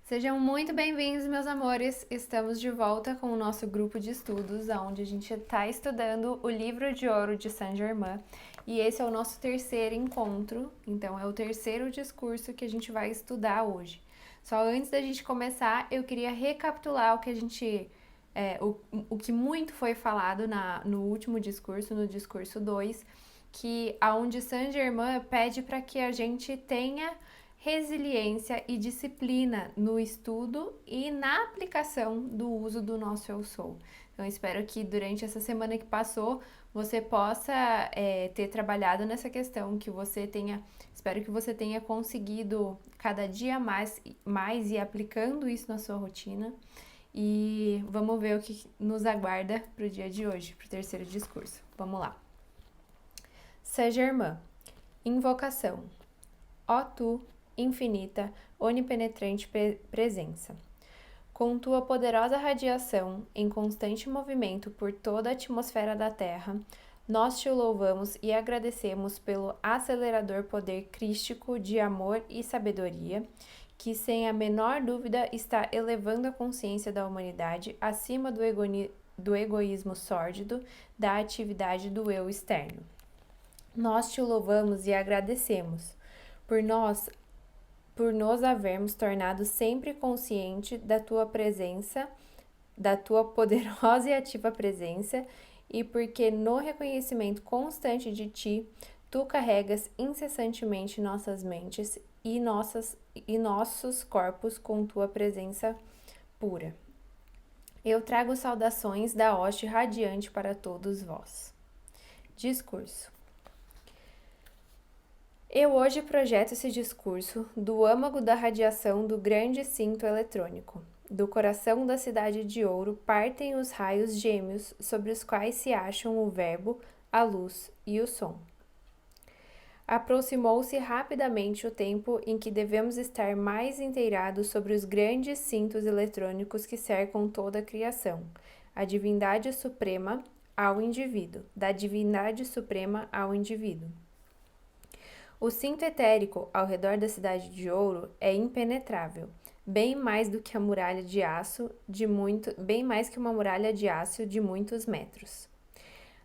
Sejam muito bem-vindos, meus amores. Estamos de volta com o nosso grupo de estudos, onde a gente está estudando o Livro de Ouro de Saint-Germain. E esse é o nosso terceiro encontro, então é o terceiro discurso que a gente vai estudar hoje. Só antes da gente começar, eu queria recapitular o que a gente. O que muito foi falado no último discurso, no discurso 2, que aonde Saint-Germain pede para que a gente tenha resiliência e disciplina no estudo e na aplicação do uso do nosso eu sou. Então, espero que durante essa semana que passou você possa ter trabalhado nessa questão, que você tenha, espero que você tenha conseguido cada dia mais ir aplicando isso na sua rotina. E vamos ver o que nos aguarda para o dia de hoje, para o terceiro discurso. Vamos lá. Saint-Germain, invocação. Ó tu, infinita, onipenetrante presença. Com tua poderosa radiação, em constante movimento por toda a atmosfera da Terra, nós te louvamos e agradecemos pelo acelerador poder crístico de amor e sabedoria, que sem a menor dúvida está elevando a consciência da humanidade acima do egoísmo sórdido da atividade do eu externo. Nós te louvamos e agradecemos por nos havermos tornado sempre consciente da tua presença, da tua poderosa e ativa presença, e porque no reconhecimento constante de ti, tu carregas incessantemente nossas mentes e nossos corpos com tua presença pura. Eu trago saudações da hoste radiante para todos vós. Discurso. Eu hoje projeto esse discurso do âmago da radiação do grande cinto eletrônico. Do coração da cidade de ouro partem os raios gêmeos sobre os quais se acham o verbo, a luz e o som. Aproximou-se rapidamente o tempo em que devemos estar mais inteirados sobre os grandes cintos eletrônicos que cercam toda a criação, a divindade suprema ao indivíduo, da divindade suprema ao indivíduo. O cinto etérico ao redor da cidade de ouro é impenetrável, bem mais do que a muralha de aço bem mais que uma muralha de aço de muitos metros.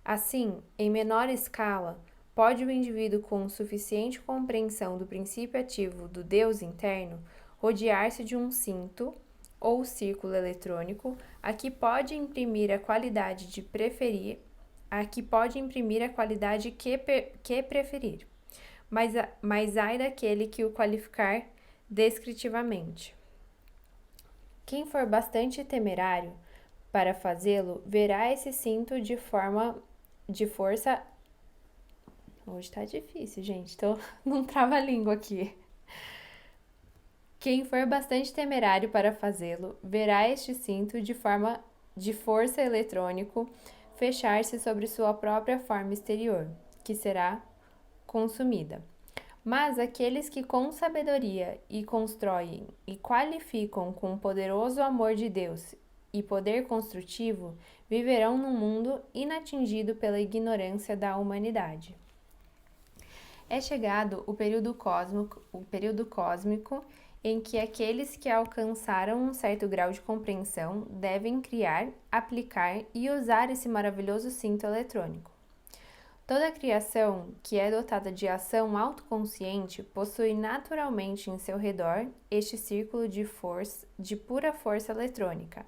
Assim, em menor escala, pode o indivíduo com suficiente compreensão do princípio ativo do Deus interno rodear-se de um cinto ou círculo eletrônico a que pode imprimir a qualidade que preferir. Mas ai daquele que o qualificar descritivamente. Quem for bastante temerário para fazê-lo, verá esse cinto de força. Hoje tá difícil, gente, tô num trava-língua aqui. Quem for bastante temerário para fazê-lo, verá este cinto de força eletrônico fechar-se sobre sua própria forma exterior, que será consumida. Mas aqueles que com sabedoria e constroem e qualificam com o poderoso amor de Deus e poder construtivo, viverão num mundo inatingido pela ignorância da humanidade. É chegado o período cósmico em que aqueles que alcançaram um certo grau de compreensão devem criar, aplicar e usar esse maravilhoso cinto eletrônico. Toda a criação que é dotada de ação autoconsciente possui naturalmente em seu redor este círculo de pura força eletrônica,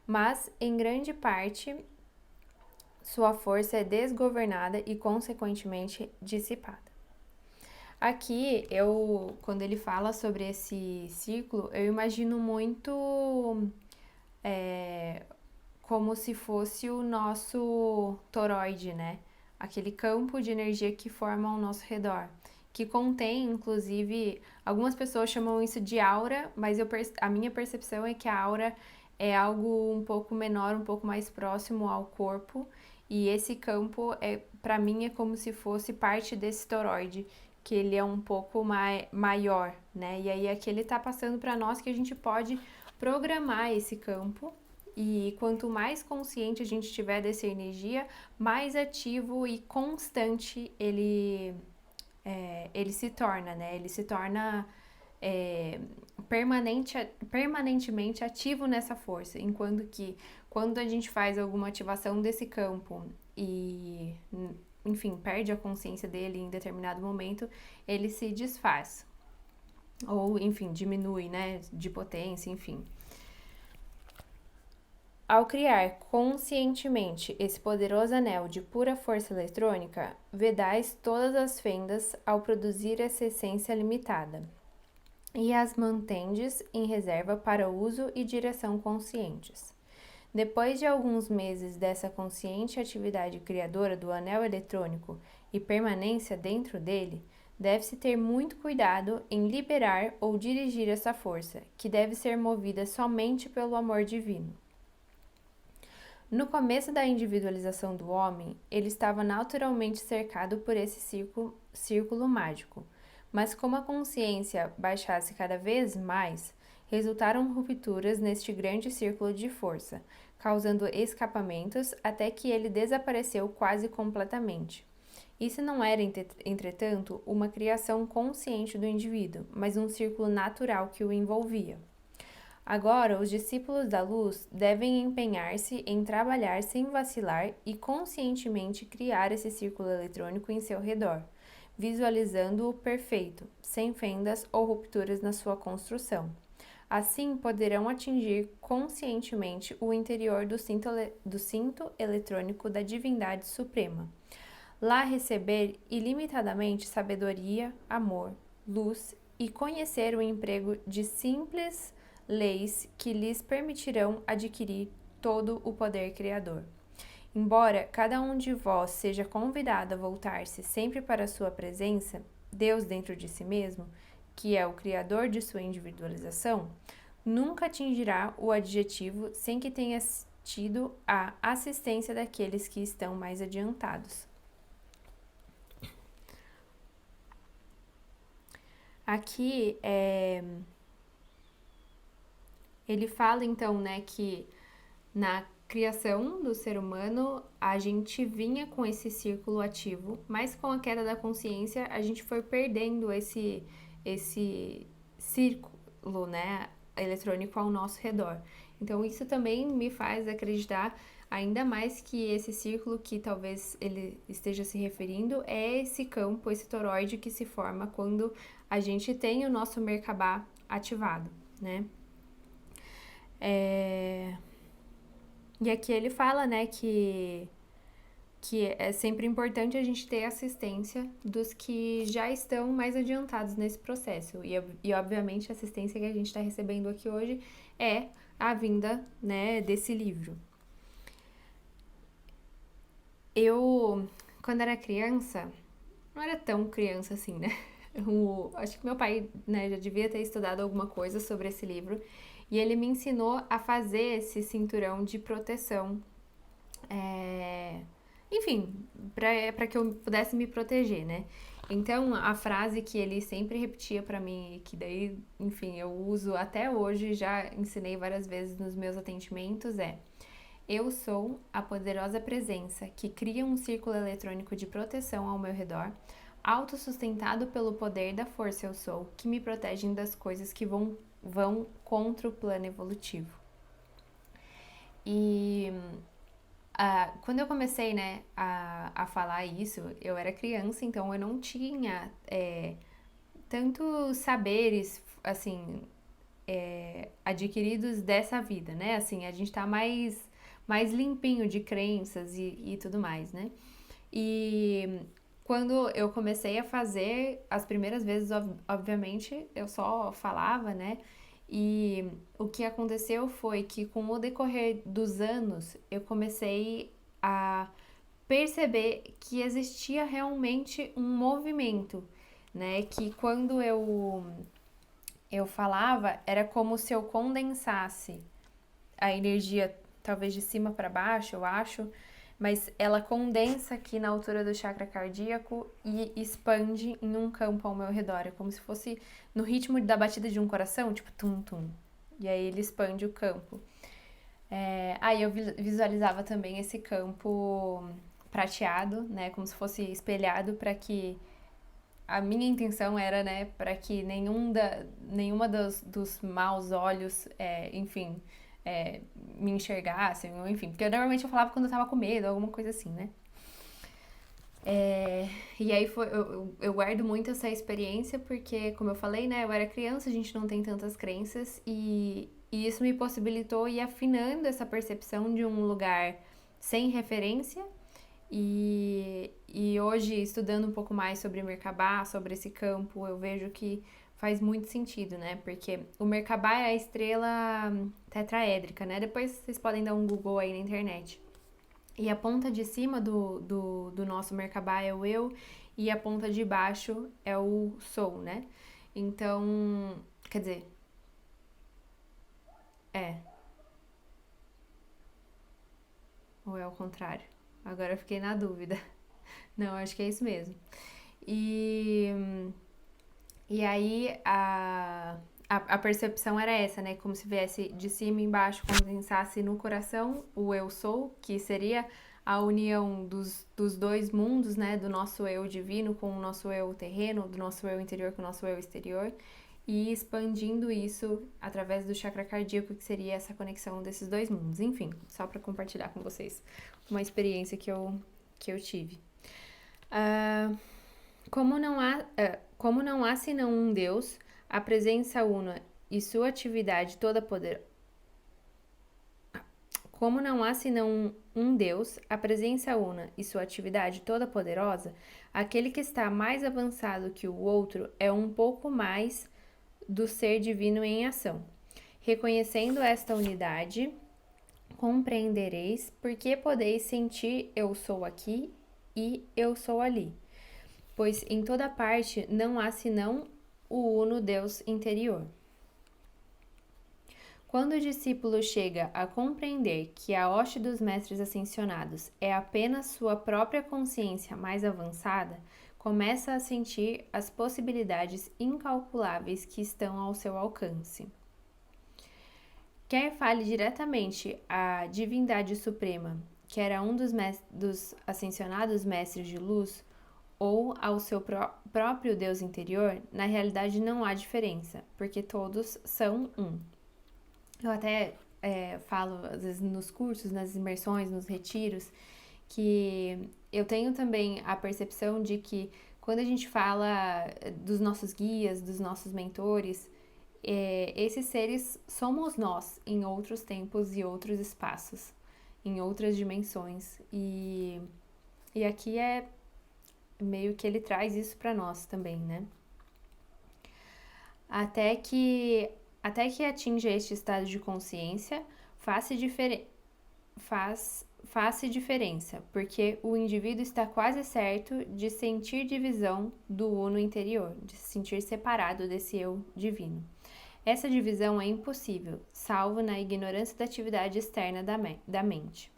mas, em grande parte, sua força é desgovernada e, consequentemente, dissipada. Aqui, quando ele fala sobre esse círculo, eu imagino muito como se fosse o nosso toroide, né? Aquele campo de energia que forma ao nosso redor, que contém, inclusive, algumas pessoas chamam isso de aura, mas a minha percepção é que a aura é algo um pouco menor, um pouco mais próximo ao corpo, e esse campo, para mim, é como se fosse parte desse toroide, que ele é um pouco maior, né? E aí aqui ele tá passando para nós que a gente pode programar esse campo. E quanto mais consciente a gente tiver dessa energia, mais ativo e constante ele se torna, né? Ele se torna permanentemente ativo nessa força, enquanto que quando a gente faz alguma ativação desse campo e, enfim, perde a consciência dele em determinado momento, ele se desfaz. Ou, enfim, diminui, né, de potência, enfim. Ao criar conscientemente esse poderoso anel de pura força eletrônica, vedais todas as fendas ao produzir essa essência limitada, e as mantendes em reserva para uso e direção conscientes. Depois de alguns meses dessa consciente atividade criadora do anel eletrônico e permanência dentro dele, deve-se ter muito cuidado em liberar ou dirigir essa força, que deve ser movida somente pelo amor divino. No começo da individualização do homem, ele estava naturalmente cercado por esse círculo mágico, mas como a consciência baixasse cada vez mais, resultaram rupturas neste grande círculo de força, causando escapamentos até que ele desapareceu quase completamente. Isso não era, entretanto, uma criação consciente do indivíduo, mas um círculo natural que o envolvia. Agora, os discípulos da luz devem empenhar-se em trabalhar sem vacilar e conscientemente criar esse círculo eletrônico em seu redor, visualizando-o perfeito, sem fendas ou rupturas na sua construção. Assim, poderão atingir conscientemente o interior do cinto eletrônico da Divindade Suprema. Lá receber ilimitadamente sabedoria, amor, luz e conhecer o emprego de simples leis que lhes permitirão adquirir todo o poder criador. Embora cada um de vós seja convidado a voltar-se sempre para a sua presença, Deus dentro de si mesmo, que é o criador de sua individualização, nunca atingirá o adjetivo sem que tenha tido a assistência daqueles que estão mais adiantados. Aqui ele fala então, né, que na criação do ser humano a gente vinha com esse círculo ativo, mas com a queda da consciência a gente foi perdendo esse círculo, né, eletrônico ao nosso redor. Então isso também me faz acreditar ainda mais que esse círculo que talvez ele esteja se referindo é esse campo, esse toroide que se forma quando a gente tem o nosso Merkabah ativado, né? E aqui ele fala, né, que é sempre importante a gente ter assistência dos que já estão mais adiantados nesse processo. E obviamente, a assistência que a gente está recebendo aqui hoje é a vinda, né, desse livro. Eu, quando era criança, não era tão criança assim, né? Acho que meu pai, né, já devia ter estudado alguma coisa sobre esse livro. E ele me ensinou a fazer esse cinturão de proteção. Enfim, para que eu pudesse me proteger, né? Então, a frase que ele sempre repetia para mim, que daí, enfim, eu uso até hoje, já ensinei várias vezes nos meus atendimentos, é: eu sou a poderosa presença que cria um círculo eletrônico de proteção ao meu redor, autossustentado pelo poder da força eu sou, que me protegem das coisas que vão contra o plano evolutivo. E quando eu comecei, né, a falar isso, eu era criança, então eu não tinha tantos saberes, assim, adquiridos dessa vida, né? Assim, a gente tá mais limpinho de crenças e tudo mais, né? E quando eu comecei a fazer, as primeiras vezes, obviamente, eu só falava, né? E o que aconteceu foi que, com o decorrer dos anos, eu comecei a perceber que existia realmente um movimento, né? Que quando eu falava, era como se eu condensasse a energia, talvez de cima para baixo, eu acho, mas ela condensa aqui na altura do chakra cardíaco e expande em um campo ao meu redor. É como se fosse no ritmo da batida de um coração, tipo tum-tum. E aí ele expande o campo. Aí eu visualizava também esse campo prateado, né, como se fosse espelhado para que a minha intenção era, né, para que nenhuma dos maus olhos, enfim, me enxergassem, ou enfim, porque normalmente eu falava quando eu tava com medo, alguma coisa assim, né? E aí eu guardo muito essa experiência porque, como eu falei, né, eu era criança, a gente não tem tantas crenças e isso me possibilitou ir afinando essa percepção de um lugar sem referência e hoje, estudando um pouco mais sobre Merkabah, sobre esse campo, eu vejo que faz muito sentido, né? Porque o Merkabah é a estrela tetraédrica, né? Depois vocês podem dar um Google aí na internet. E a ponta de cima do nosso Merkabah é o eu, e a ponta de baixo é o sou, né? Então, quer dizer, é, ou é o contrário? Agora eu fiquei na dúvida. Não, acho que é isso mesmo. E, e aí a percepção era essa, né? Como se viesse de cima e embaixo, condensasse no coração o eu sou, que seria a união dos dois mundos, né? Do nosso eu divino com o nosso eu terreno, do nosso eu interior com o nosso eu exterior, e expandindo isso através do chakra cardíaco, que seria essa conexão desses dois mundos. Enfim, só para compartilhar com vocês uma experiência que eu tive. Ah, como não há senão um Deus, a presença una e sua atividade toda poder. Como não há senão um Deus, a presença una e sua atividade toda poderosa, aquele que está mais avançado que o outro é um pouco mais do ser divino em ação. Reconhecendo esta unidade, compreendereis porque podeis sentir eu sou aqui e eu sou ali, pois em toda parte não há senão o uno Deus interior. Quando o discípulo chega a compreender que a hoste dos mestres ascensionados é apenas sua própria consciência mais avançada, começa a sentir as possibilidades incalculáveis que estão ao seu alcance. Quer fale diretamente à divindade suprema, que era um dos ascensionados mestres de luz, ou ao seu próprio Deus interior, na realidade não há diferença, porque todos são um. Eu até falo, às vezes, nos cursos, nas imersões, nos retiros, que eu tenho também a percepção de que quando a gente fala dos nossos guias, dos nossos mentores, esses seres somos nós em outros tempos e outros espaços, em outras dimensões. E aqui meio que ele traz isso para nós também, né? Até que atinja este estado de consciência, faça diferença, porque o indivíduo está quase certo de sentir divisão do uno interior, de se sentir separado desse eu divino. Essa divisão é impossível, salvo na ignorância da atividade externa da mente.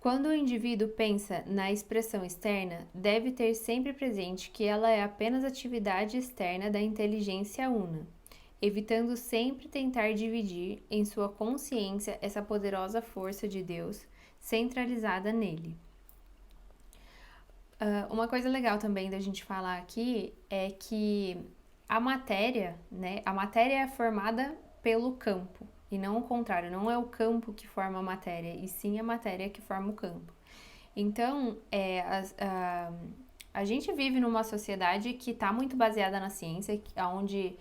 Quando o indivíduo pensa na expressão externa, deve ter sempre presente que ela é apenas atividade externa da inteligência una, evitando sempre tentar dividir em sua consciência essa poderosa força de Deus centralizada nele. Uma coisa legal também da gente falar aqui é que a matéria, né? A matéria é formada pelo campo, e não o contrário, não é o campo que forma a matéria, e sim a matéria que forma o campo. Então, a gente vive numa sociedade que está muito baseada na ciência, onde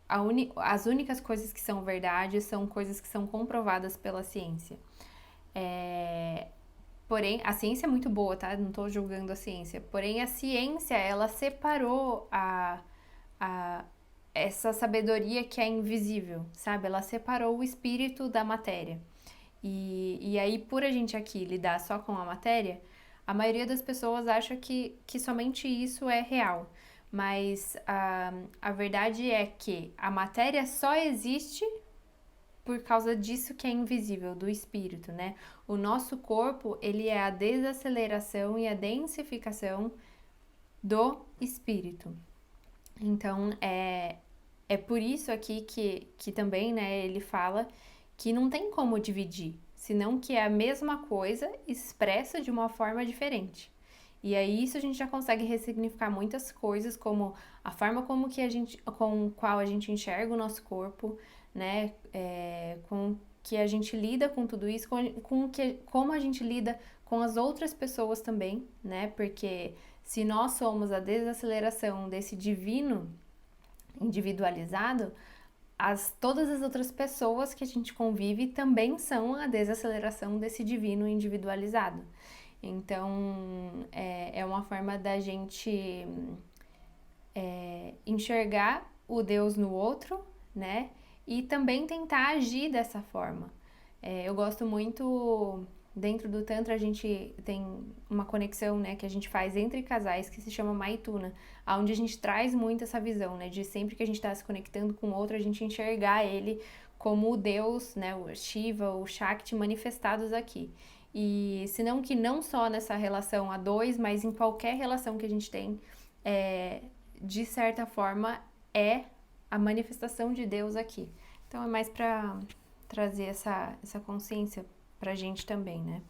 as únicas coisas que são verdade são coisas que são comprovadas pela ciência. Porém, a ciência é muito boa, tá? Não tô julgando a ciência. Porém, a ciência, ela separou essa sabedoria que é invisível, sabe? Ela separou o espírito da matéria. E aí, por a gente aqui lidar só com a matéria, a maioria das pessoas acha que somente isso é real. Mas a verdade é que a matéria só existe por causa disso que é invisível, do espírito, né? O nosso corpo, ele é a desaceleração e a densificação do espírito. Então, é por isso aqui que também, né, ele fala que não tem como dividir, senão que é a mesma coisa expressa de uma forma diferente. E aí isso a gente já consegue ressignificar muitas coisas, como a forma com qual a gente enxerga o nosso corpo, né? Com que a gente lida com tudo isso, como a gente lida com as outras pessoas também, né? Porque se nós somos a desaceleração desse divino individualizado, todas as outras pessoas que a gente convive também são a desaceleração desse divino individualizado. Então, é uma forma da gente enxergar o Deus no outro, né? E também tentar agir dessa forma. Eu gosto muito, dentro do Tantra, a gente tem uma conexão, né, que a gente faz entre casais que se chama Maituna, onde a gente traz muito essa visão, né, de sempre que a gente está se conectando com o outro, a gente enxergar ele como o Deus, né, o Shiva, o Shakti manifestados aqui. E senão que não só nessa relação a dois, mas em qualquer relação que a gente tem, de certa forma, é a manifestação de Deus aqui. Então é mais para trazer essa consciência pra gente também, né?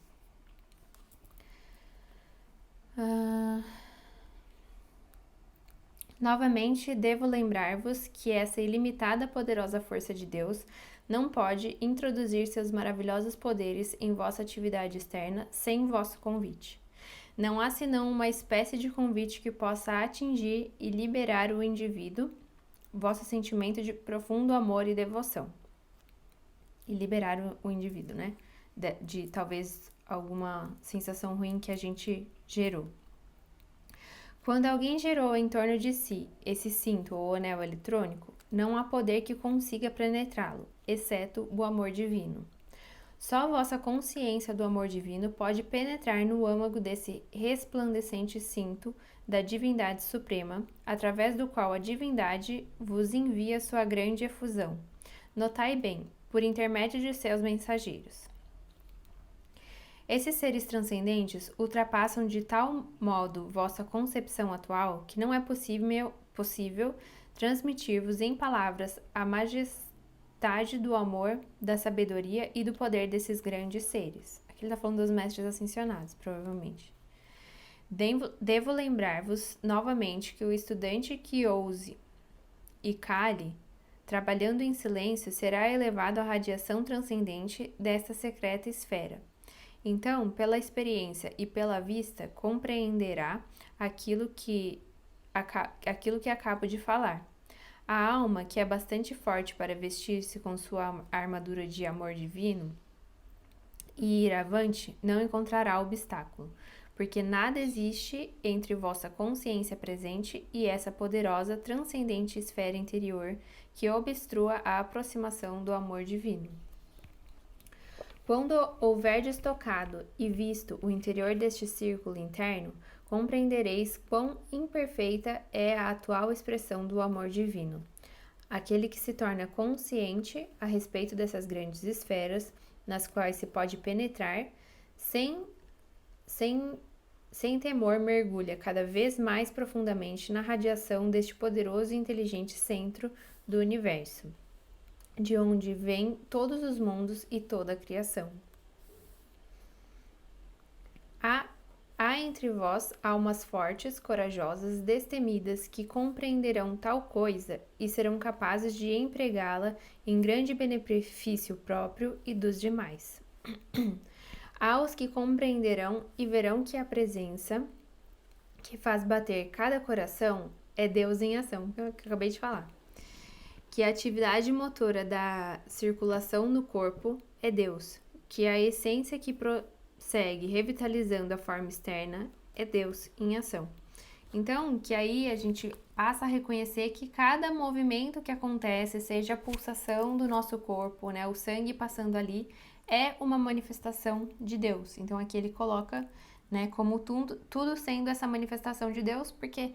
Novamente, devo lembrar-vos que essa ilimitada poderosa força de Deus não pode introduzir seus maravilhosos poderes em vossa atividade externa sem vosso convite. Não há senão uma espécie de convite que possa atingir e liberar o indivíduo, vosso sentimento de profundo amor e devoção. E liberar o indivíduo, né? De talvez alguma sensação ruim que a gente gerou. Quando alguém gerou em torno de si esse cinto ou anel eletrônico, não há poder que consiga penetrá-lo, exceto o amor divino. Só vossa consciência do amor divino pode penetrar no âmago desse resplandecente cinto da divindade suprema, através do qual a divindade vos envia sua grande efusão. Notai bem, por intermédio de seus mensageiros. Esses seres transcendentes ultrapassam de tal modo vossa concepção atual que não é possível transmitir-vos em palavras a majestade do amor, da sabedoria e do poder desses grandes seres. Aqui ele está falando dos mestres ascensionados, provavelmente. Devo lembrar-vos novamente que o estudante que ouse e cale, trabalhando em silêncio, será elevado à radiação transcendente desta secreta esfera. Então, pela experiência e pela vista, compreenderá aquilo que acabo de falar. A alma, que é bastante forte para vestir-se com sua armadura de amor divino e ir avante, não encontrará obstáculo, porque nada existe entre vossa consciência presente e essa poderosa, transcendente esfera interior que obstrua a aproximação do amor divino. Quando houverdes tocado e visto o interior deste círculo interno, compreendereis quão imperfeita é a atual expressão do amor divino. Aquele que se torna consciente a respeito dessas grandes esferas, nas quais se pode penetrar, sem temor mergulha cada vez mais profundamente na radiação deste poderoso e inteligente centro do universo, de onde vêm todos os mundos e toda a criação. Há entre vós almas fortes, corajosas, destemidas, que compreenderão tal coisa e serão capazes de empregá-la em grande benefício próprio e dos demais. Há os que compreenderão e verão que a presença que faz bater cada coração é Deus em ação, que eu acabei de falar. Que a atividade motora da circulação no corpo é Deus, que a essência que prossegue revitalizando a forma externa é Deus em ação. Então, que aí a gente passa a reconhecer que cada movimento que acontece, seja a pulsação do nosso corpo, né, o sangue passando ali, é uma manifestação de Deus. Então, aqui ele coloca, né, como tudo sendo essa manifestação de Deus, porque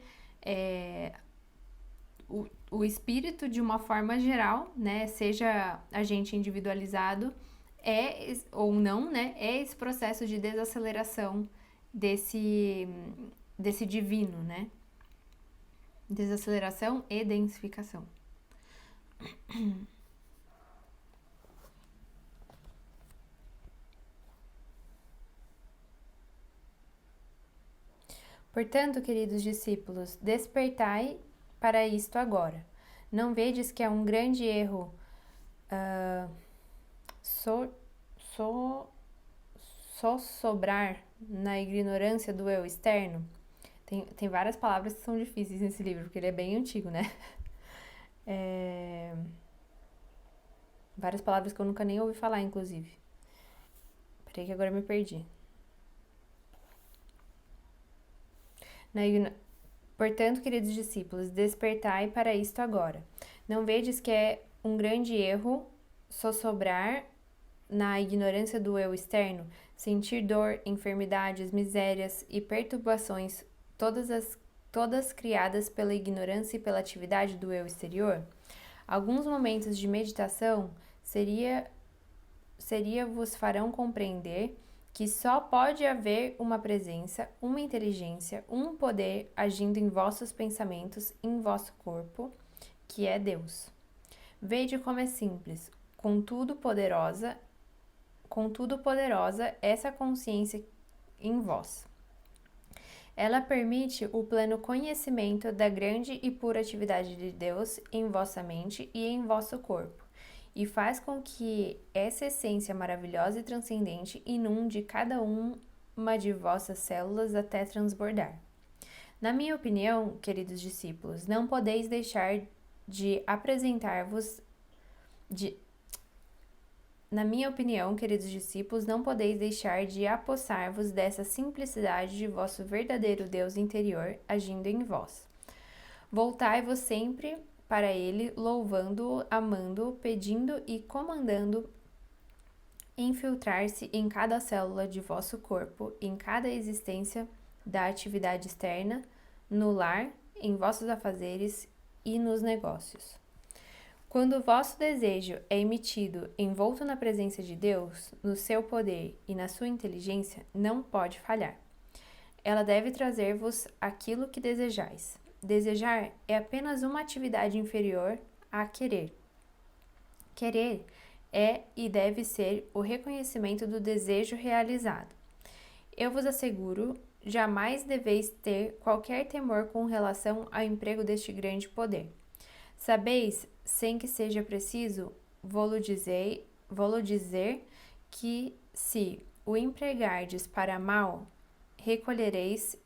o espírito, de uma forma geral, né, seja agente individualizado, ou não, né, é esse processo de desaceleração desse divino, né? Desaceleração e densificação. Portanto, queridos discípulos, despertai para isto agora. Não vedes que é um grande erro só sobrar na ignorância do eu externo? Tem várias palavras que são difíceis nesse livro, porque ele é bem antigo, né? Várias palavras que eu nunca nem ouvi falar, inclusive. Peraí que agora eu me perdi. Portanto, queridos discípulos, despertai para isto agora. Não vedes que é um grande erro só sobrar na ignorância do eu externo, sentir dor, enfermidades, misérias e perturbações, todas criadas pela ignorância e pela atividade do eu exterior? Alguns momentos de meditação vos farão compreender que só pode haver uma presença, uma inteligência, um poder agindo em vossos pensamentos, em vosso corpo, que é Deus. Vede como é simples, contudo poderosa essa consciência em vós. Ela permite o pleno conhecimento da grande e pura atividade de Deus em vossa mente e em vosso corpo, e faz com que essa essência maravilhosa e transcendente inunde cada uma de vossas células até transbordar. Na minha opinião, queridos discípulos, não podeis deixar de apresentar-vos Na minha opinião, queridos discípulos, não podeis deixar de apossar-vos dessa simplicidade de vosso verdadeiro Deus interior agindo em vós. Voltai-vos sempre para Ele, louvando-o, amando-o, pedindo e comandando infiltrar-se em cada célula de vosso corpo, em cada existência da atividade externa, no lar, em vossos afazeres e nos negócios. Quando o vosso desejo é emitido envolto na presença de Deus, no seu poder e na sua inteligência, não pode falhar. Ela deve trazer-vos aquilo que desejais. Desejar é apenas uma atividade inferior a querer. Querer é e deve ser o reconhecimento do desejo realizado. Eu vos asseguro, jamais deveis ter qualquer temor com relação ao emprego deste grande poder. Sabeis, sem que seja preciso, vou-lo dizer que se o empregardes para mal, recolhereis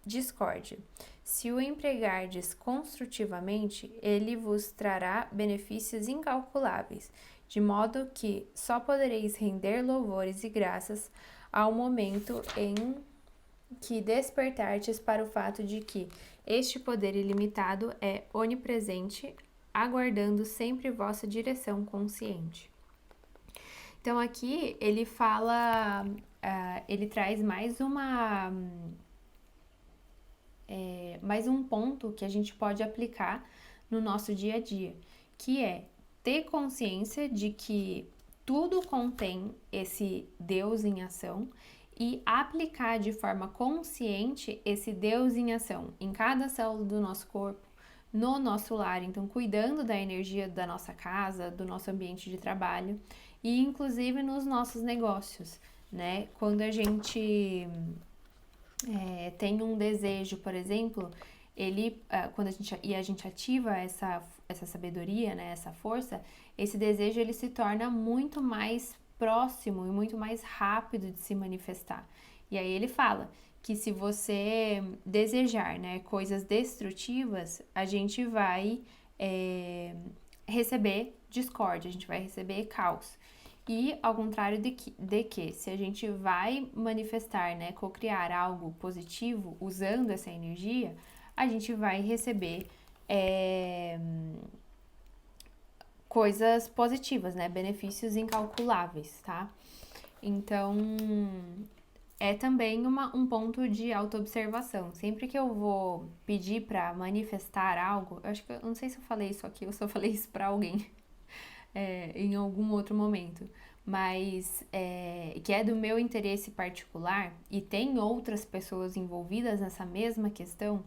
discórdia. Se o empregardes construtivamente, ele vos trará benefícios incalculáveis, de modo que só podereis render louvores e graças ao momento em que despertardes para o fato de que este poder ilimitado é onipresente, aguardando sempre vossa direção consciente. Então aqui ele fala, ele traz mais um ponto que a gente pode aplicar no nosso dia a dia, que é ter consciência de que tudo contém esse Deus em ação e aplicar de forma consciente esse Deus em ação em cada célula do nosso corpo, no nosso lar, então cuidando da energia da nossa casa, do nosso ambiente de trabalho e inclusive nos nossos negócios, né? Quando a gente tem um desejo, por exemplo, quando a gente ativa essa sabedoria, né, essa força, esse desejo ele se torna muito mais próximo e muito mais rápido de se manifestar. E aí ele fala que se você desejar, né, coisas destrutivas, a gente vai receber discórdia, a gente vai receber caos. E ao contrário de que se a gente vai manifestar, né, co-criar algo positivo usando essa energia, a gente vai receber coisas positivas, né, benefícios incalculáveis, tá? Então, é também um ponto de autoobservação. Sempre que eu vou pedir para manifestar algo, eu não sei se eu falei isso aqui ou se eu falei isso para alguém em algum outro momento, mas que é do meu interesse particular e tem outras pessoas envolvidas nessa mesma questão,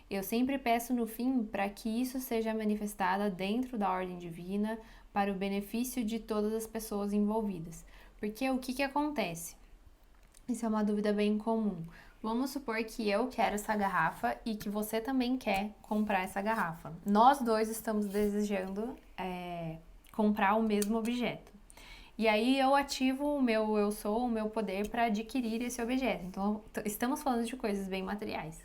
eu sempre peço no fim para que isso seja manifestado dentro da ordem divina para o benefício de todas as pessoas envolvidas. Porque o que acontece? Isso é uma dúvida bem comum. Vamos supor que eu quero essa garrafa e que você também quer comprar essa garrafa. Nós dois estamos desejando comprar o mesmo objeto. E aí eu ativo o meu eu sou, o meu poder para adquirir esse objeto. Então, estamos falando de coisas bem materiais.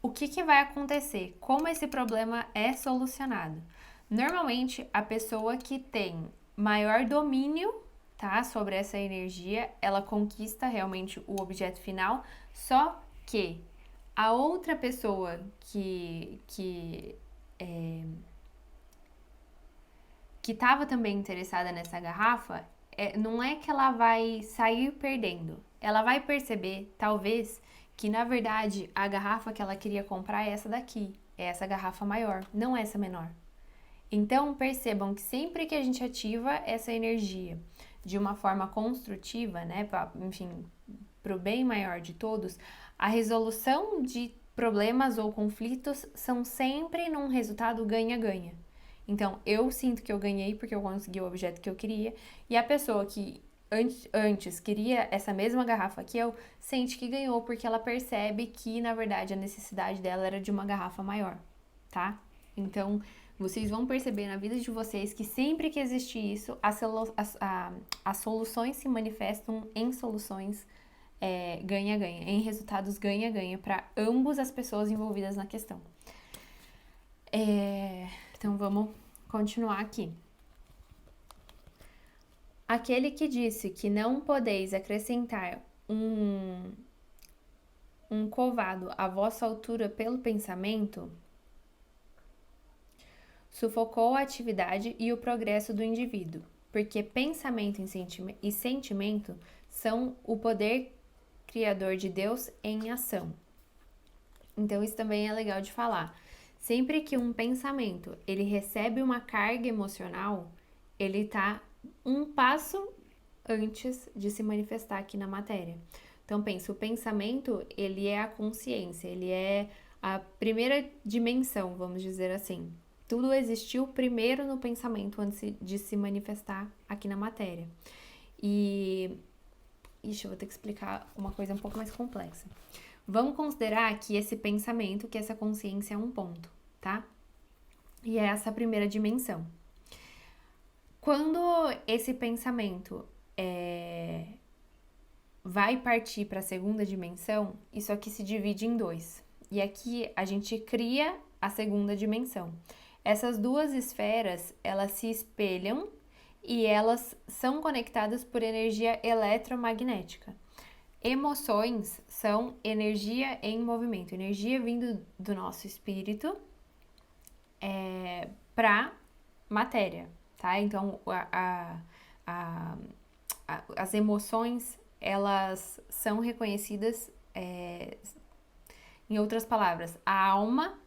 O que vai acontecer? Como esse problema é solucionado? Normalmente, a pessoa que tem maior domínio, tá, sobre essa energia, ela conquista realmente o objeto final, só que a outra pessoa que estava também interessada nessa garrafa, não é que ela vai sair perdendo. Ela vai perceber, talvez, que na verdade a garrafa que ela queria comprar é essa daqui, é essa garrafa maior, não essa menor. Então percebam que sempre que a gente ativa essa energia de uma forma construtiva, né, enfim, para o bem maior de todos, a resolução de problemas ou conflitos são sempre num resultado ganha-ganha. Então, eu sinto que eu ganhei porque eu consegui o objeto que eu queria, e a pessoa que antes queria essa mesma garrafa que eu, sente que ganhou porque ela percebe que, na verdade, a necessidade dela era de uma garrafa maior, tá? Então, vocês vão perceber na vida de vocês que sempre que existe isso, as soluções se manifestam em soluções ganha-ganha, em resultados ganha-ganha para ambas as pessoas envolvidas na questão. Então, vamos continuar aqui. Aquele que disse que não podeis acrescentar um covado à vossa altura pelo pensamento, sufocou a atividade e o progresso do indivíduo, porque pensamento e sentimento são o poder criador de Deus em ação. Então, isso também é legal de falar. Sempre que um pensamento ele recebe uma carga emocional, ele está um passo antes de se manifestar aqui na matéria. Então, pensa, o pensamento, ele é a consciência, ele é a primeira dimensão, vamos dizer assim. Tudo existiu primeiro no pensamento antes de se manifestar aqui na matéria. E... Ixi, eu vou ter que explicar uma coisa um pouco mais complexa. Vamos considerar que esse pensamento, que essa consciência é um ponto, tá? E é essa primeira dimensão. Quando esse pensamento vai partir para a segunda dimensão, isso aqui se divide em dois. E aqui a gente cria a segunda dimensão. Essas duas esferas, elas se espelham e elas são conectadas por energia eletromagnética. Emoções são energia em movimento, energia vindo do nosso espírito para matéria, tá? Então, as emoções, elas são reconhecidas, em outras palavras, a alma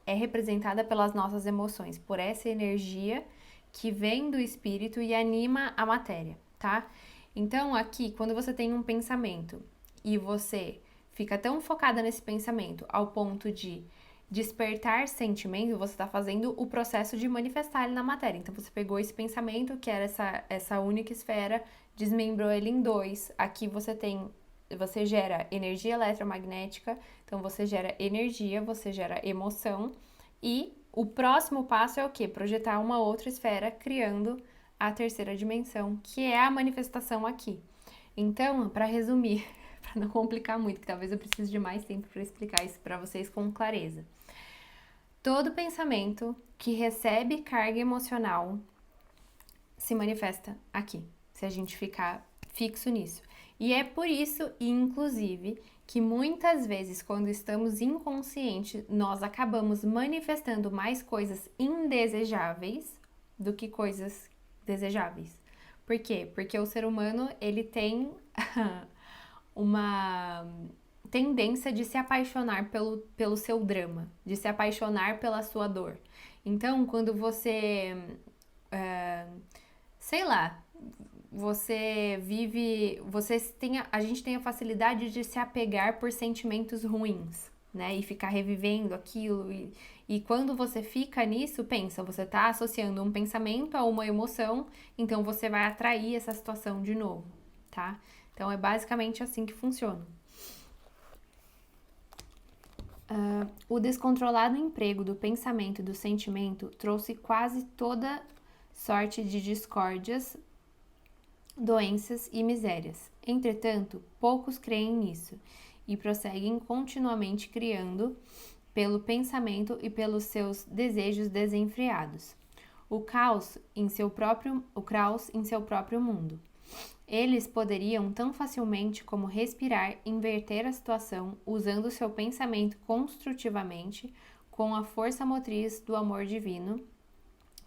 é representada pelas nossas emoções, por essa energia que vem do espírito e anima a matéria, tá? Então, aqui, quando você tem um pensamento e você fica tão focada nesse pensamento ao ponto de despertar sentimento, você está fazendo o processo de manifestar ele na matéria. Então, você pegou esse pensamento, que era essa única esfera, desmembrou ele em dois. Aqui você gera energia eletromagnética, então você gera energia, você gera emoção, e o próximo passo é o quê? Projetar uma outra esfera, criando a terceira dimensão, que é a manifestação aqui. Então, para resumir, para não complicar muito, que talvez eu precise de mais tempo para explicar isso para vocês com clareza. Todo pensamento que recebe carga emocional se manifesta aqui, se a gente ficar fixo nisso. E é por isso, inclusive, que muitas vezes, quando estamos inconscientes, nós acabamos manifestando mais coisas indesejáveis do que coisas desejáveis. Por quê? Porque o ser humano, ele tem uma tendência de se apaixonar pelo seu drama, de se apaixonar pela sua dor. Então, quando você, sei lá, a gente tem a facilidade de se apegar por sentimentos ruins, né? E ficar revivendo aquilo. E quando você fica nisso, pensa, você tá associando um pensamento a uma emoção, então você vai atrair essa situação de novo, tá? Então, é basicamente assim que funciona. O descontrolado emprego do pensamento e do sentimento trouxe quase toda sorte de discórdias, doenças e misérias. Entretanto, poucos creem nisso e prosseguem continuamente criando pelo pensamento e pelos seus desejos desenfreados. O caos em seu próprio mundo. Eles poderiam tão facilmente como respirar inverter a situação usando seu pensamento construtivamente com a força motriz do amor divino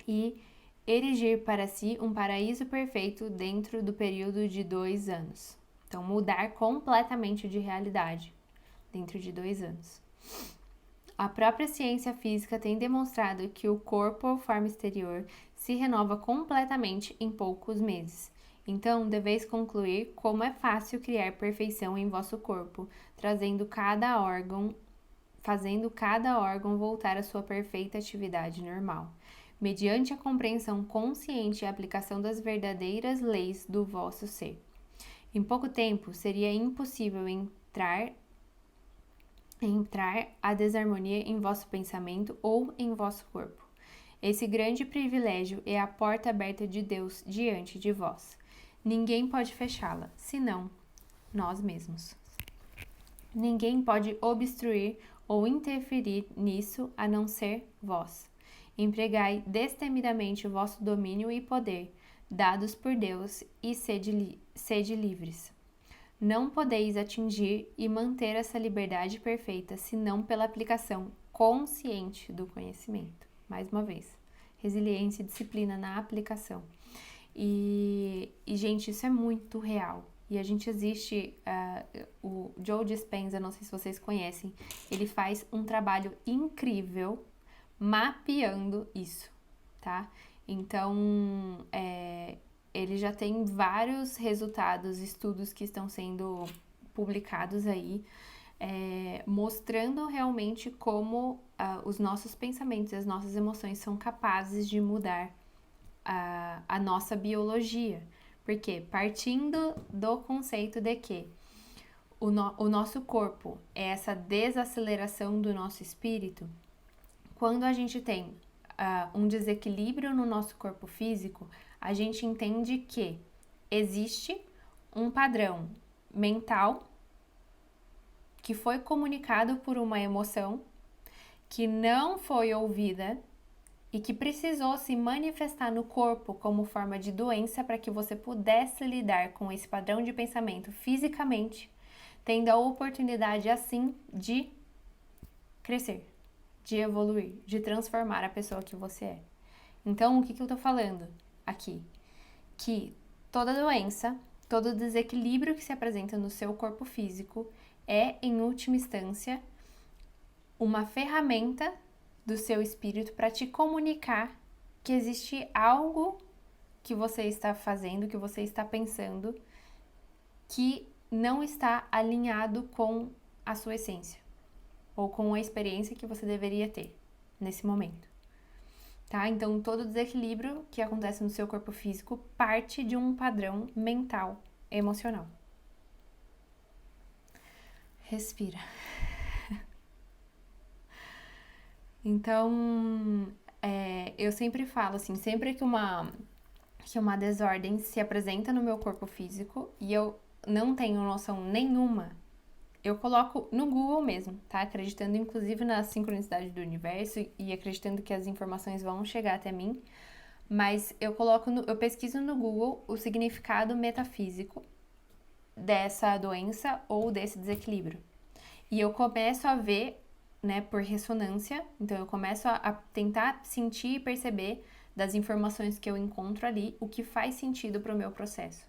e erigir para si um paraíso perfeito dentro do período de 2 anos. Então, mudar completamente de realidade dentro de 2 anos. A própria ciência física tem demonstrado que o corpo ou forma exterior se renova completamente em poucos meses. Então, deveis concluir como é fácil criar perfeição em vosso corpo, fazendo cada órgão voltar à sua perfeita atividade normal, mediante a compreensão consciente e a aplicação das verdadeiras leis do vosso ser. Em pouco tempo, seria impossível entrar a desarmonia em vosso pensamento ou em vosso corpo. Esse grande privilégio é a porta aberta de Deus diante de vós. Ninguém pode fechá-la, senão nós mesmos. Ninguém pode obstruir ou interferir nisso a não ser vós. Empregai destemidamente o vosso domínio e poder, dados por Deus, e sede livres. Não podeis atingir e manter essa liberdade perfeita senão pela aplicação consciente do conhecimento. Mais uma vez, resiliência e disciplina na aplicação. E, gente, isso é muito real. E a gente existe, o Joe Dispenza, não sei se vocês conhecem, ele faz um trabalho incrível mapeando isso, tá? Então, ele já tem vários resultados, estudos que estão sendo publicados aí, mostrando realmente como os nossos pensamentos e as nossas emoções são capazes de mudar a nossa biologia. Porque partindo do conceito de que o nosso corpo é essa desaceleração do nosso espírito, quando a gente tem um desequilíbrio no nosso corpo físico, a gente entende que existe um padrão mental que foi comunicado por uma emoção que não foi ouvida e que precisou se manifestar no corpo como forma de doença para que você pudesse lidar com esse padrão de pensamento fisicamente, tendo a oportunidade assim de crescer, de evoluir, de transformar a pessoa que você é. Então, o que eu tô falando aqui? Que toda doença, todo desequilíbrio que se apresenta no seu corpo físico é, em última instância, uma ferramenta do seu espírito para te comunicar que existe algo que você está fazendo, que você está pensando, que não está alinhado com a sua essência ou com a experiência que você deveria ter nesse momento, tá? Então, todo desequilíbrio que acontece no seu corpo físico parte de um padrão mental, emocional. Respira. Então, eu sempre falo assim, sempre que uma desordem se apresenta no meu corpo físico e eu não tenho noção nenhuma, eu coloco no Google mesmo, tá? Acreditando inclusive na sincronicidade do universo e acreditando que as informações vão chegar até mim, mas eu pesquiso no Google o significado metafísico dessa doença ou desse desequilíbrio. E eu começo a ver, né, por ressonância, então eu começo a tentar sentir e perceber das informações que eu encontro ali, o que faz sentido para o meu processo.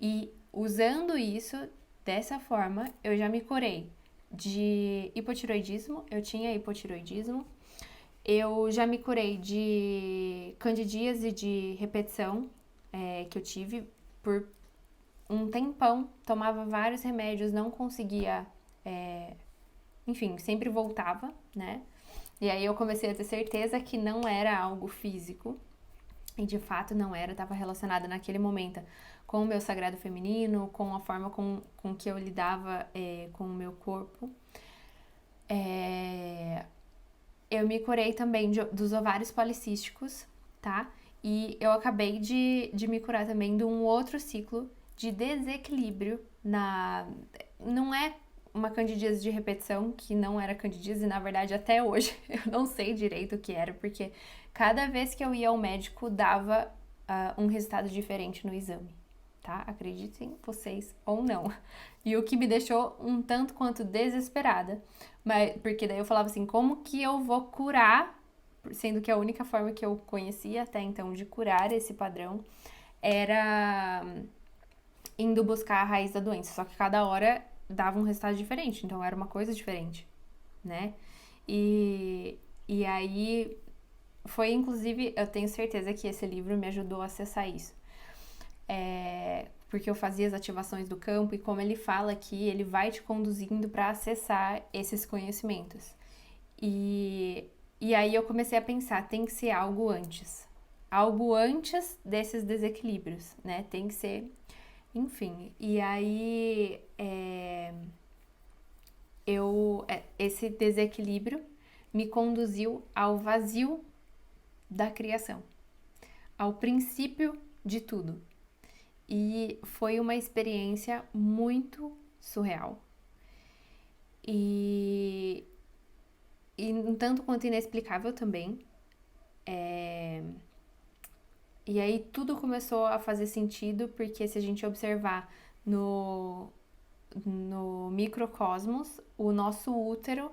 E usando isso, dessa forma, eu já me curei de hipotiroidismo, eu tinha hipotiroidismo, eu já me curei de candidíase de repetição, que eu tive por um tempão, tomava vários remédios, não conseguia... enfim, sempre voltava, né? E aí eu comecei a ter certeza que não era algo físico. e de fato não era, estava relacionada naquele momento com o meu sagrado feminino, com a forma com que eu lidava com o meu corpo. Eu me curei também dos ovários policísticos, tá? E eu acabei de me curar também de um outro ciclo de desequilíbrio Não é uma candidíase de repetição, que não era candidíase, e na verdade até hoje eu não sei direito o que era, porque cada vez que eu ia ao médico dava um resultado diferente no exame, tá? Acreditem vocês ou não. E o que me deixou um tanto quanto desesperada, porque daí eu falava assim, como que eu vou curar, sendo que a única forma que eu conhecia até então de curar esse padrão era indo buscar a raiz da doença, só que cada hora dava um resultado diferente, então era uma coisa diferente, né? E aí foi, inclusive, eu tenho certeza que esse livro me ajudou a acessar isso. Porque eu fazia as ativações do campo e como ele fala aqui, ele vai te conduzindo para acessar esses conhecimentos. E aí eu comecei a pensar, tem que ser algo antes. Algo antes desses desequilíbrios, né? Tem que ser, enfim. E aí esse desequilíbrio me conduziu ao vazio da criação, ao princípio de tudo. E foi uma experiência muito surreal. E um tanto quanto inexplicável também. E aí tudo começou a fazer sentido, porque se a gente observar no microcosmos, o nosso útero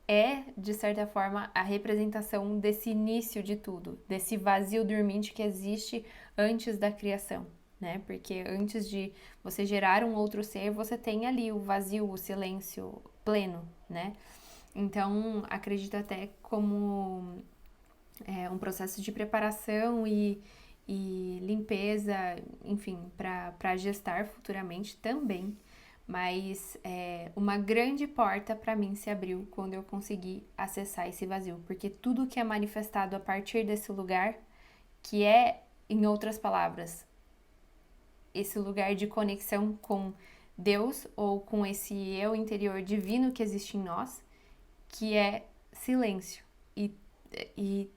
é, de certa forma, a representação desse início de tudo, desse vazio dormente que existe antes da criação, né? Porque antes de você gerar um outro ser, você tem ali o vazio, o silêncio pleno, né? Então, acredito até como um processo de preparação e limpeza, enfim, para gestar futuramente também. Mas uma grande porta para mim se abriu quando eu consegui acessar esse vazio, porque tudo que é manifestado a partir desse lugar, que é, em outras palavras, esse lugar de conexão com Deus ou com esse eu interior divino que existe em nós, que é silêncio. E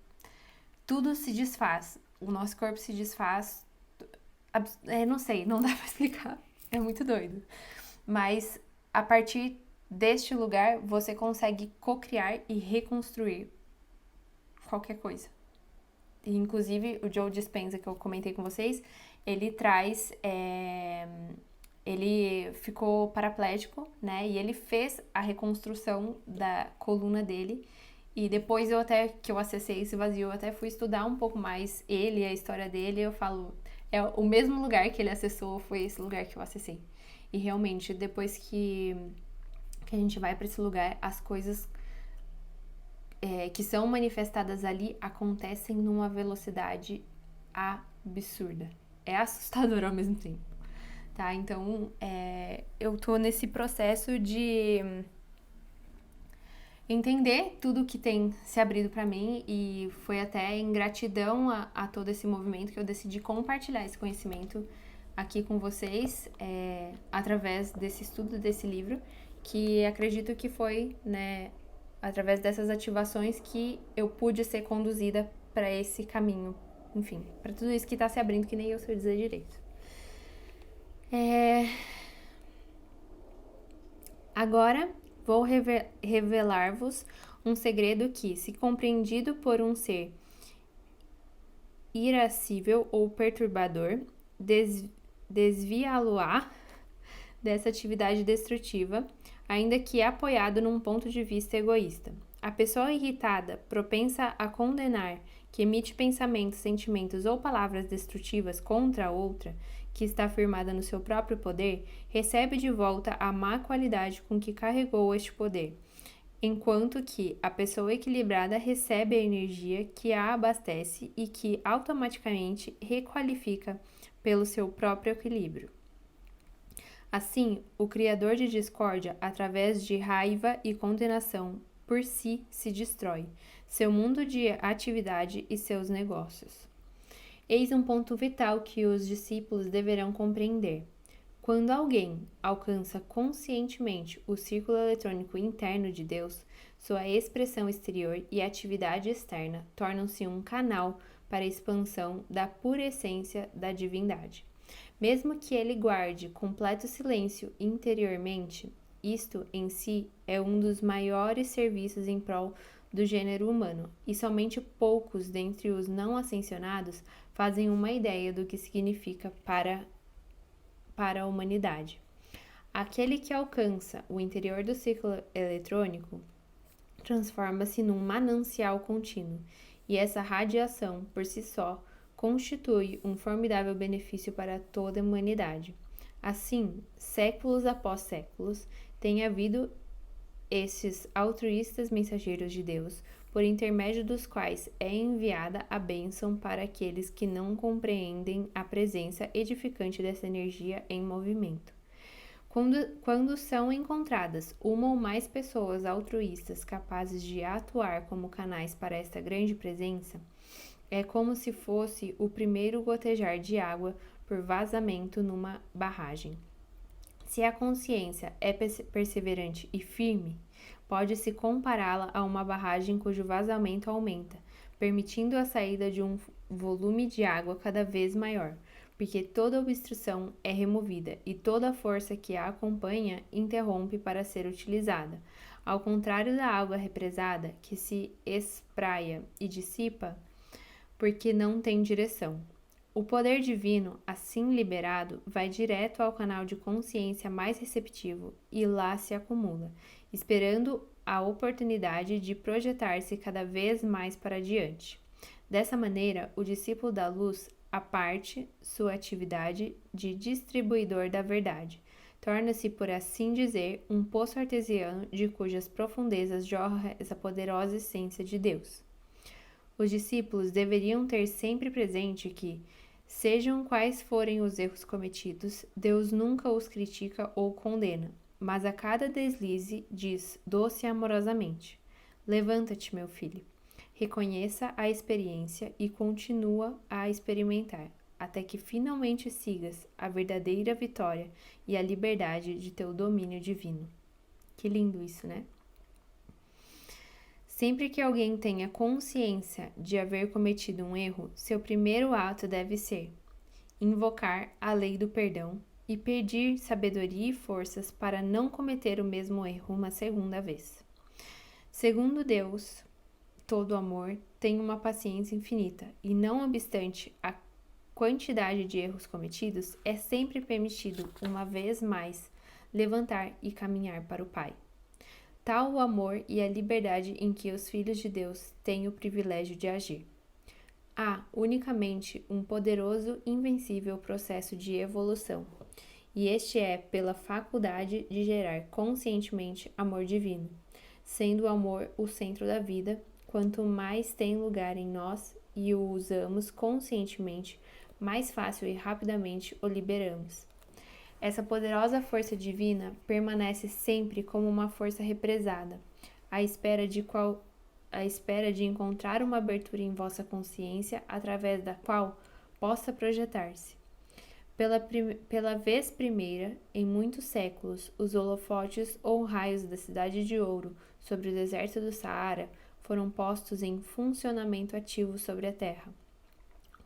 tudo se desfaz, o nosso corpo se desfaz, não sei, não dá pra explicar, é muito doido. Mas a partir deste lugar você consegue co-criar e reconstruir qualquer coisa. E, inclusive, o Joe Dispenza, que eu comentei com vocês, ele traz... ele ficou paraplégico, né? E ele fez a reconstrução da coluna dele. E depois que eu acessei esse vazio, eu até fui estudar um pouco mais ele, a história dele, e eu falo, o mesmo lugar que ele acessou foi esse lugar que eu acessei. E realmente, depois que a gente vai para esse lugar, as coisas que são manifestadas ali acontecem numa velocidade absurda. É assustador ao mesmo tempo, tá? Então, eu tô nesse processo de entender tudo que tem se abrido para mim e foi até em gratidão a todo esse movimento que eu decidi compartilhar esse conhecimento aqui com vocês através desse estudo desse livro, que acredito que foi, né, através dessas ativações que eu pude ser conduzida para esse caminho, enfim, para tudo isso que está se abrindo, que nem eu sei dizer direito. Agora vou revelar-vos um segredo que, se compreendido por um ser irascível ou perturbador, desviá-lo-á dessa atividade destrutiva, ainda que apoiado num ponto de vista egoísta. A pessoa irritada, propensa a condenar, que emite pensamentos, sentimentos ou palavras destrutivas contra a outra, que está firmada no seu próprio poder, recebe de volta a má qualidade com que carregou este poder, enquanto que a pessoa equilibrada recebe a energia que a abastece e que automaticamente requalifica pelo seu próprio equilíbrio. Assim, o criador de discórdia, através de raiva e condenação, por si se destrói, seu mundo de atividade e seus negócios. Eis um ponto vital que os discípulos deverão compreender. Quando alguém alcança conscientemente o círculo eletrônico interno de Deus, sua expressão exterior e atividade externa tornam-se um canal para a expansão da pura essência da divindade. Mesmo que ele guarde completo silêncio interiormente, isto em si é um dos maiores serviços em prol do gênero humano, e somente poucos dentre os não ascensionados fazem uma ideia do que significa para a humanidade. Aquele que alcança o interior do ciclo eletrônico transforma-se num manancial contínuo, e essa radiação, por si só, constitui um formidável benefício para toda a humanidade. Assim, séculos após séculos, tem havido estes altruístas mensageiros de Deus, por intermédio dos quais é enviada a bênção para aqueles que não compreendem a presença edificante dessa energia em movimento. Quando são encontradas uma ou mais pessoas altruístas capazes de atuar como canais para esta grande presença, é como se fosse o primeiro gotejar de água por vazamento numa barragem. Se a consciência é perseverante e firme, pode-se compará-la a uma barragem cujo vazamento aumenta, permitindo a saída de um volume de água cada vez maior, porque toda obstrução é removida e toda a força que a acompanha interrompe para ser utilizada. Ao contrário da água represada, que se espraia e dissipa porque não tem direção. O poder divino, assim liberado, vai direto ao canal de consciência mais receptivo e lá se acumula, esperando a oportunidade de projetar-se cada vez mais para diante. Dessa maneira, o discípulo da luz aparte sua atividade de distribuidor da verdade. Torna-se, por assim dizer, um poço artesiano de cujas profundezas jorra essa poderosa essência de Deus. Os discípulos deveriam ter sempre presente que, sejam quais forem os erros cometidos, Deus nunca os critica ou condena, mas a cada deslize diz doce e amorosamente: levanta-te, meu filho. Reconheça a experiência e continua a experimentar, até que finalmente sigas a verdadeira vitória e a liberdade de teu domínio divino. Que lindo isso, né? Sempre que alguém tenha consciência de haver cometido um erro, seu primeiro ato deve ser invocar a lei do perdão e pedir sabedoria e forças para não cometer o mesmo erro uma segunda vez. Segundo Deus, todo amor tem uma paciência infinita e, não obstante a quantidade de erros cometidos, é sempre permitido, uma vez mais, levantar e caminhar para o Pai. Tal o amor e a liberdade em que os filhos de Deus têm o privilégio de agir. Há unicamente um poderoso e invencível processo de evolução, e este é pela faculdade de gerar conscientemente amor divino, sendo o amor o centro da vida. Quanto mais tem lugar em nós e o usamos conscientemente, mais fácil e rapidamente o liberamos. Essa poderosa força divina permanece sempre como uma força represada, à espera de encontrar uma abertura em vossa consciência através da qual possa projetar-se. Pela vez primeira, em muitos séculos, os holofotes ou raios da Cidade de Ouro sobre o deserto do Saara foram postos em funcionamento ativo sobre a Terra.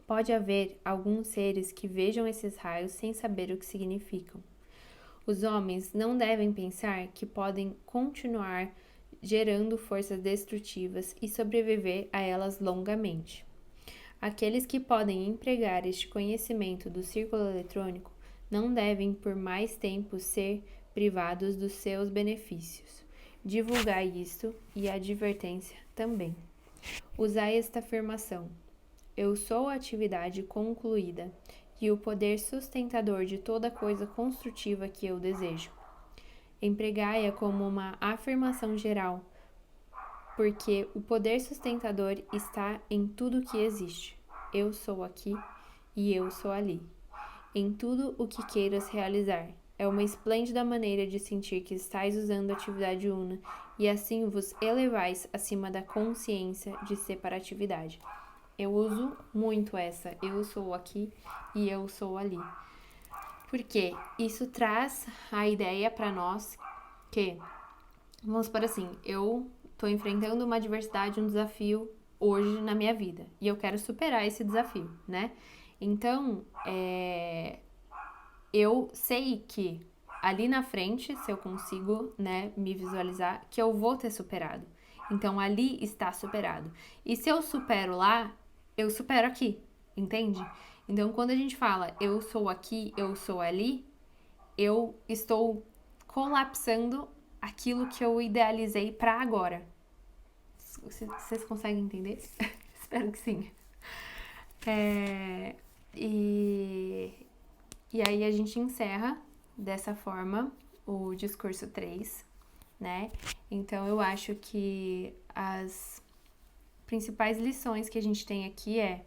Pode haver alguns seres que vejam esses raios sem saber o que significam. Os homens não devem pensar que podem continuar gerando forças destrutivas e sobreviver a elas longamente. Aqueles que podem empregar este conhecimento do círculo eletrônico não devem por mais tempo ser privados dos seus benefícios. Divulgai isto e a advertência também. Usai esta afirmação: eu sou a atividade concluída e o poder sustentador de toda coisa construtiva que eu desejo. Empregai-a como uma afirmação geral, porque o poder sustentador está em tudo que existe. Eu sou aqui e eu sou ali. Em tudo o que queiras realizar. É uma esplêndida maneira de sentir que estáis usando a atividade una e assim vos elevais acima da consciência de separatividade. Eu uso muito essa, eu sou aqui e eu sou ali. Porque isso traz a ideia para nós que, vamos supor assim, eu tô enfrentando uma adversidade, um desafio hoje na minha vida e eu quero superar esse desafio, né? Então, eu sei que ali na frente, se eu consigo, né, me visualizar, que eu vou ter superado. Então, ali está superado. E se eu supero lá, eu supero aqui, entende? Então, quando a gente fala eu sou aqui, eu sou ali, eu estou colapsando aquilo que eu idealizei para agora. Vocês conseguem entender? Espero que sim. E aí a gente encerra dessa forma o discurso 3, né? Então eu acho que as principais lições que a gente tem aqui é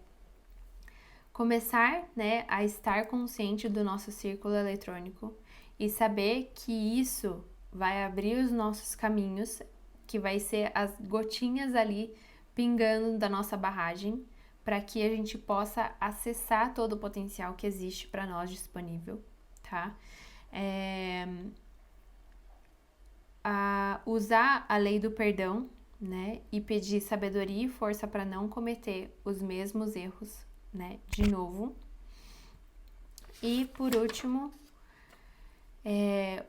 começar, né, a estar consciente do nosso círculo eletrônico e saber que isso vai abrir os nossos caminhos, que vai ser as gotinhas ali pingando da nossa barragem, para que a gente possa acessar todo o potencial que existe para nós disponível, tá? Usar a lei do perdão, né? E pedir sabedoria e força para não cometer os mesmos erros, né? De novo. E por último,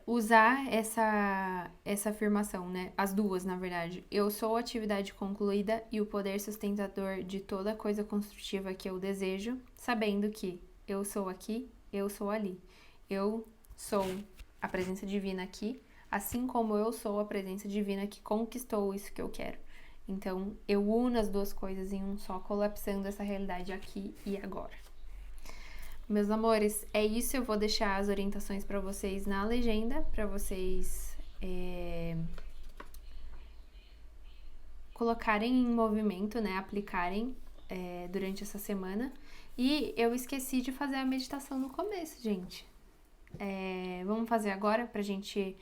usar essa afirmação, né? As duas, na verdade. Eu sou a atividade concluída e o poder sustentador de toda coisa construtiva que eu desejo, sabendo que eu sou aqui, eu sou ali. Eu sou a presença divina aqui, assim como eu sou a presença divina que conquistou isso que eu quero. Então, eu uno as duas coisas em um só, colapsando essa realidade aqui e agora. Meus amores, é isso. Eu vou deixar as orientações para vocês na legenda, para vocês colocarem em movimento, né? Aplicarem durante essa semana. E eu esqueci de fazer a meditação no começo, gente. Vamos fazer agora a gente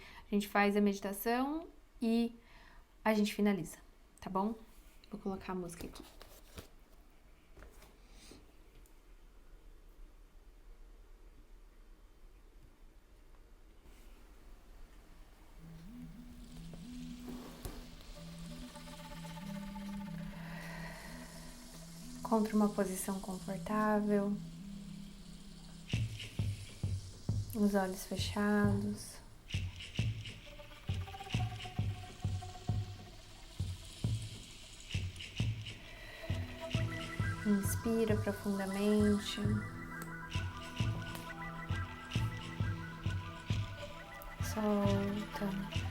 faz a meditação e a gente finaliza, tá bom? Vou colocar a música aqui. Encontre uma posição confortável, os olhos fechados. Inspira profundamente. Solta.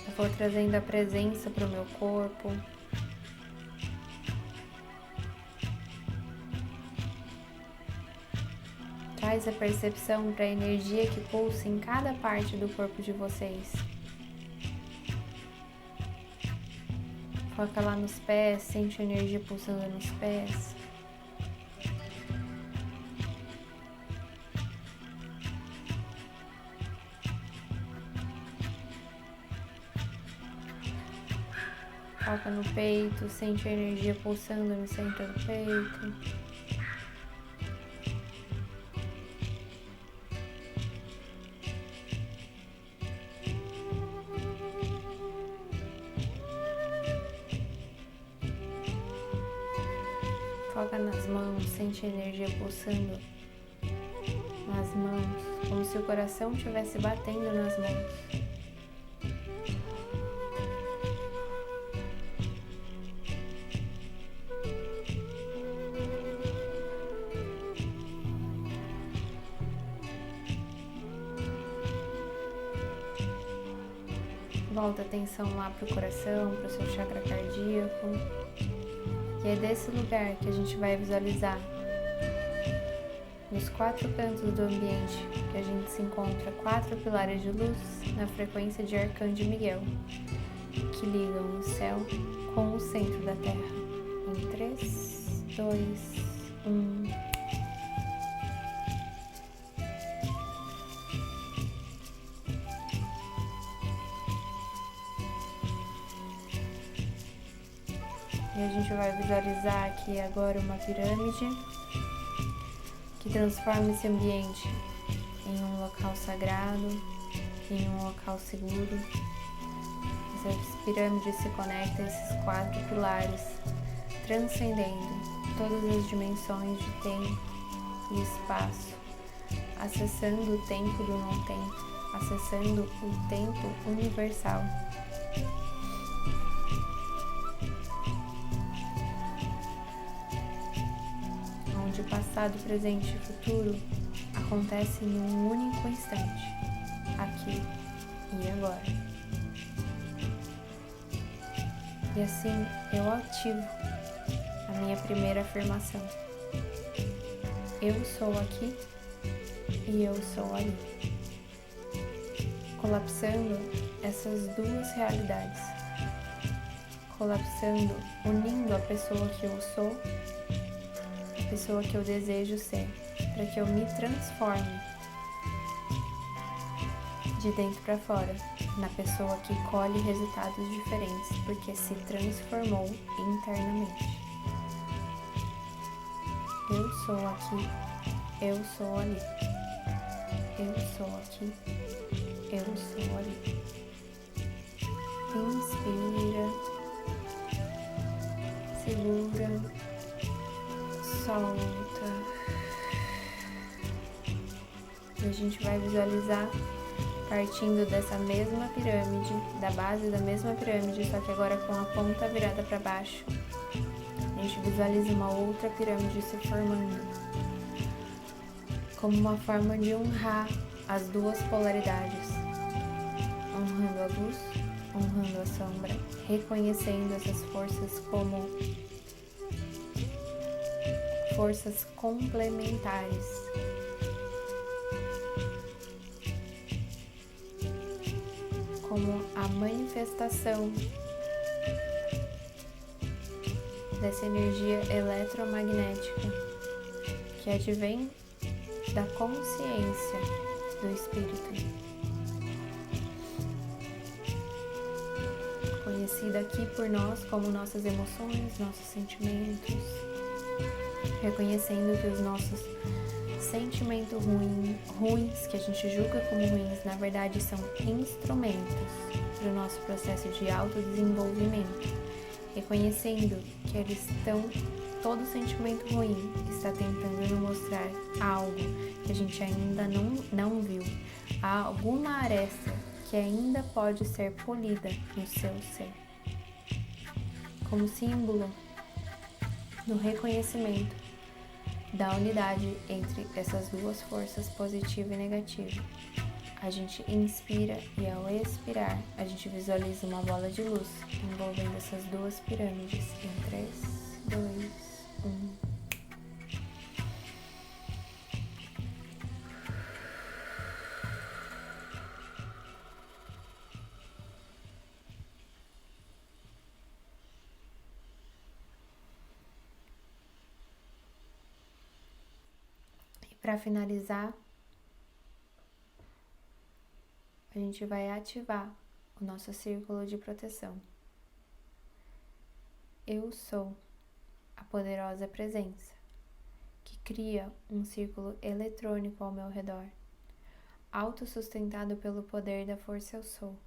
Eu vou trazendo a presença para o meu corpo. Traz a percepção para a energia que pulsa em cada parte do corpo de vocês. Foca lá nos pés, sente a energia pulsando nos pés. Foca no peito, sente a energia pulsando no centro do peito. Foca nas mãos, sente a energia pulsando nas mãos, como se o coração estivesse batendo nas mãos. Volta a atenção lá pro coração, pro seu chakra cardíaco. E é desse lugar que a gente vai visualizar nos 4 cantos do ambiente que a gente se encontra 4 pilares de luz na frequência de Arcanjo Miguel, que ligam o céu com o centro da Terra. Em 3, 2, 1. E a gente vai visualizar aqui agora uma pirâmide que transforma esse ambiente em um local sagrado, em um local seguro. Essa pirâmide se conecta a esses 4 pilares, transcendendo todas as dimensões de tempo e espaço, acessando o tempo do não-tempo, acessando o tempo universal. Onde passado, presente e futuro acontecem em um único instante, aqui e agora. E assim eu ativo a minha primeira afirmação. Eu sou aqui e eu sou ali. Colapsando essas 2 realidades. Colapsando, unindo a pessoa que eu sou, a pessoa que eu desejo ser, para que eu me transforme de dentro para fora, na pessoa que colhe resultados diferentes, porque se transformou internamente. Eu sou aqui, eu sou ali. Eu sou aqui, eu sou ali. Inspira, segura, solta. E a gente vai visualizar partindo dessa mesma pirâmide, da base da mesma pirâmide, só que agora com a ponta virada para baixo. A gente visualiza uma outra pirâmide se formando, como uma forma de honrar as 2 polaridades, honrando a luz, honrando a sombra, reconhecendo essas forças como forças complementares. Como a manifestação dessa energia eletromagnética que advém da consciência do espírito, conhecida aqui por nós como nossas emoções, nossos sentimentos, reconhecendo que os nossos sentimentos ruins, que a gente julga como ruins, na verdade são instrumentos para o nosso processo de autodesenvolvimento, reconhecendo que eles todo sentimento ruim está tentando nos mostrar algo que a gente ainda não viu, há alguma aresta que ainda pode ser polida no seu ser, como símbolo do reconhecimento da unidade entre essas 2 forças, positiva e negativa. A gente inspira e ao expirar, a gente visualiza uma bola de luz envolvendo essas 2 pirâmides em 3, 2, 1. Para finalizar, a gente vai ativar o nosso círculo de proteção. Eu sou a poderosa presença que cria um círculo eletrônico ao meu redor, autossustentado pelo poder da força eu sou,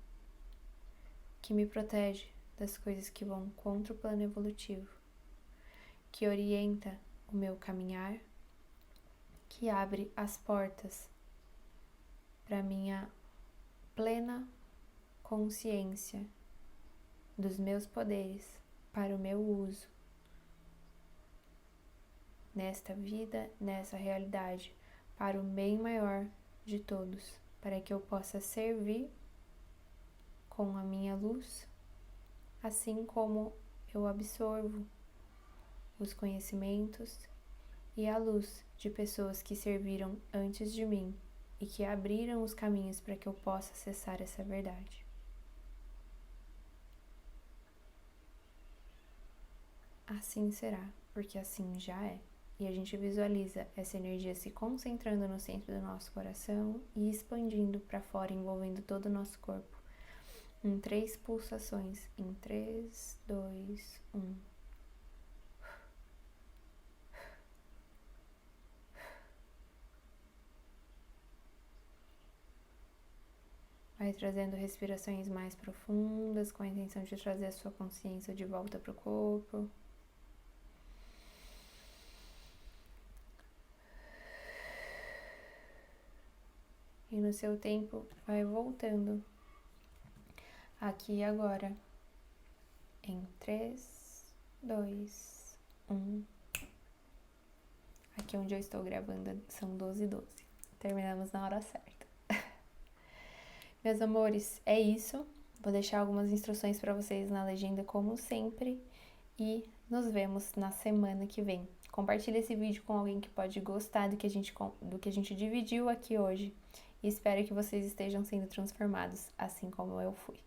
que me protege das coisas que vão contra o plano evolutivo, que orienta o meu caminhar, que abre as portas para minha plena consciência dos meus poderes para o meu uso nesta vida, nessa realidade, para o bem maior de todos, para que eu possa servir com a minha luz, assim como eu absorvo os conhecimentos e a luz de pessoas que serviram antes de mim e que abriram os caminhos para que eu possa acessar essa verdade. Assim será, porque assim já é. E a gente visualiza essa energia se concentrando no centro do nosso coração e expandindo para fora, envolvendo todo o nosso corpo. Em 3 pulsações. Em 3, 2, 1. Vai trazendo respirações mais profundas com a intenção de trazer a sua consciência de volta para o corpo. E no seu tempo, vai voltando aqui e agora. Em 3, 2, 1. Aqui onde eu estou gravando são 12h12. Terminamos na hora certa. Meus amores, é isso. Vou deixar algumas instruções para vocês na legenda, como sempre. E nos vemos na semana que vem. Compartilhe esse vídeo com alguém que pode gostar do que a gente dividiu aqui hoje. E espero que vocês estejam sendo transformados, assim como eu fui.